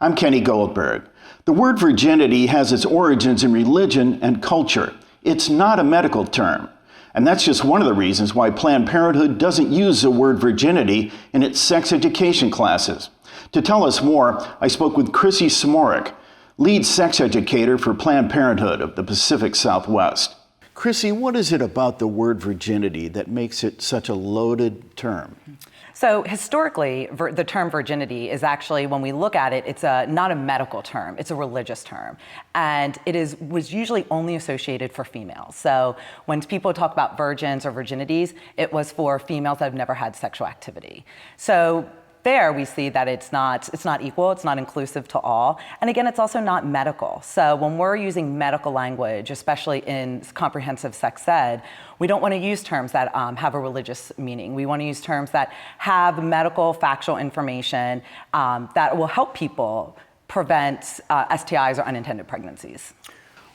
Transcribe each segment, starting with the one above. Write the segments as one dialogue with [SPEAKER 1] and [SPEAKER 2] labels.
[SPEAKER 1] I'm Kenny Goldberg. The word virginity has its origins in religion and culture. It's not a medical term. And that's just one of the reasons why Planned Parenthood doesn't use the word virginity in its sex education classes. To tell us more, I spoke with Chrissy, lead sex educator for Planned Parenthood of the Pacific Southwest. Chrissy, what is it about the word virginity that makes it such a loaded term?
[SPEAKER 2] So historically, the term virginity is actually, when we look at it, it's not a medical term, it's a religious term. And it was usually only associated for females. So when people talk about virgins or virginities, it was for females that have never had sexual activity. So there we see that it's not equal, it's not inclusive to all. And again, it's also not medical. So when we're using medical language, especially in comprehensive sex ed, we don't want to use terms that have a religious meaning. We want to use terms that have medical, factual information that will help people prevent STIs or unintended pregnancies.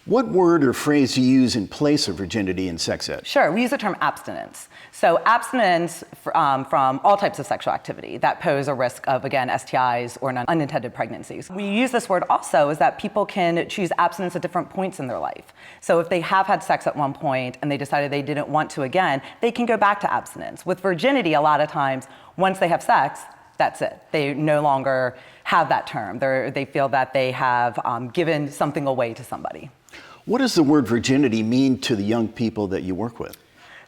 [SPEAKER 1] What word or phrase do you use in place of virginity in sex ed?
[SPEAKER 2] Sure, we use the term abstinence. So abstinence from all types of sexual activity that pose a risk of, again, STIs or unintended pregnancies. We use this word also is that people can choose abstinence at different points in their life. So if they have had sex at one point and they decided they didn't want to again, they can go back to abstinence. With virginity, a lot of times, once they have sex, that's it. They no longer have that term. They feel that they have given something away to somebody.
[SPEAKER 1] What does the word virginity mean to the young people that you work with?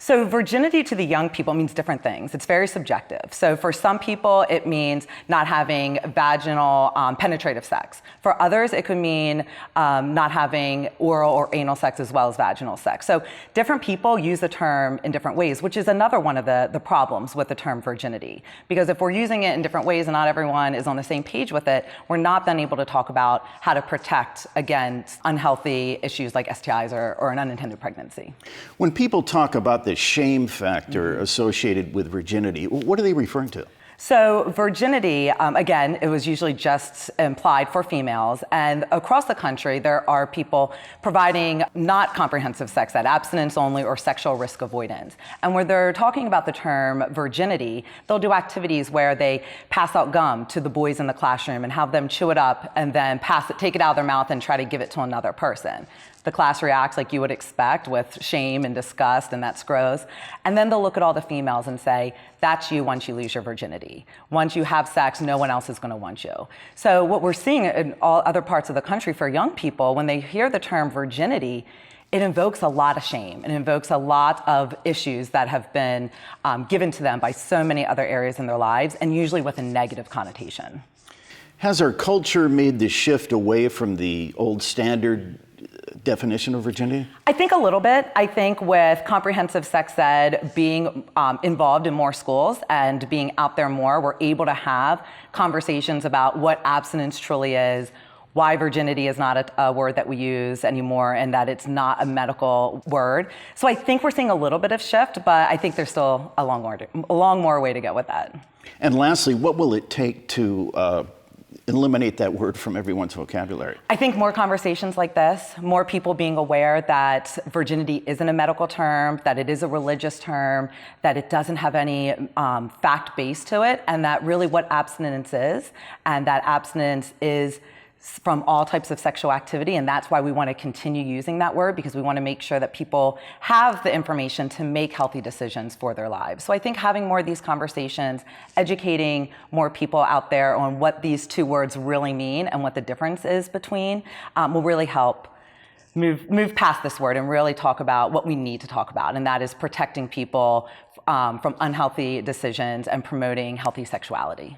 [SPEAKER 2] So virginity to the young people means different things. It's very subjective. So for some people, it means not having vaginal penetrative sex. For others, it could mean not having oral or anal sex as well as vaginal sex. So different people use the term in different ways, which is another one of the problems with the term virginity. Because if we're using it in different ways and not everyone is on the same page with it, we're not then able to talk about how to protect against unhealthy issues like STIs or an unintended pregnancy.
[SPEAKER 1] When people talk about the shame factor associated with virginity, what are they referring to?
[SPEAKER 2] So virginity, again, it was usually just implied for females, and across the country there are people providing not comprehensive sex ed, abstinence only or sexual risk avoidance. And where they're talking about the term virginity, they'll do activities where they pass out gum to the boys in the classroom and have them chew it up and then take it out of their mouth and try to give it to another person. The class reacts like you would expect with shame and disgust, and that's gross. And then they'll look at all the females and say, that's you once you lose your virginity. Once you have sex, no one else is going to want you. So what we're seeing in all other parts of the country for young people, when they hear the term virginity, it invokes a lot of shame. It invokes a lot of issues that have been given to them by so many other areas in their lives, and usually with a negative connotation.
[SPEAKER 1] Has our culture made the shift away from the old standard definition of virginity?
[SPEAKER 2] I think a little bit. I think with comprehensive sex ed being involved in more schools and being out there more, we're able to have conversations about what abstinence truly is, why virginity is not a word that we use anymore, and that it's not a medical word. So I think we're seeing a little bit of shift, but I think there's still a long more way to go with that.
[SPEAKER 1] And lastly, what will it take to eliminate that word from everyone's vocabulary? I
[SPEAKER 2] think more conversations like this, more people being aware that virginity isn't a medical term, that it is a religious term, that it doesn't have any fact base to it, and that really what abstinence is, and that abstinence is from all types of sexual activity, and that's why we want to continue using that word, because we want to make sure that people have the information to make healthy decisions for their lives. So I think having more of these conversations, educating more people out there on what these two words really mean and what the difference is between will really help move past this word and really talk about what we need to talk about, and that is protecting people from unhealthy decisions and promoting healthy sexuality.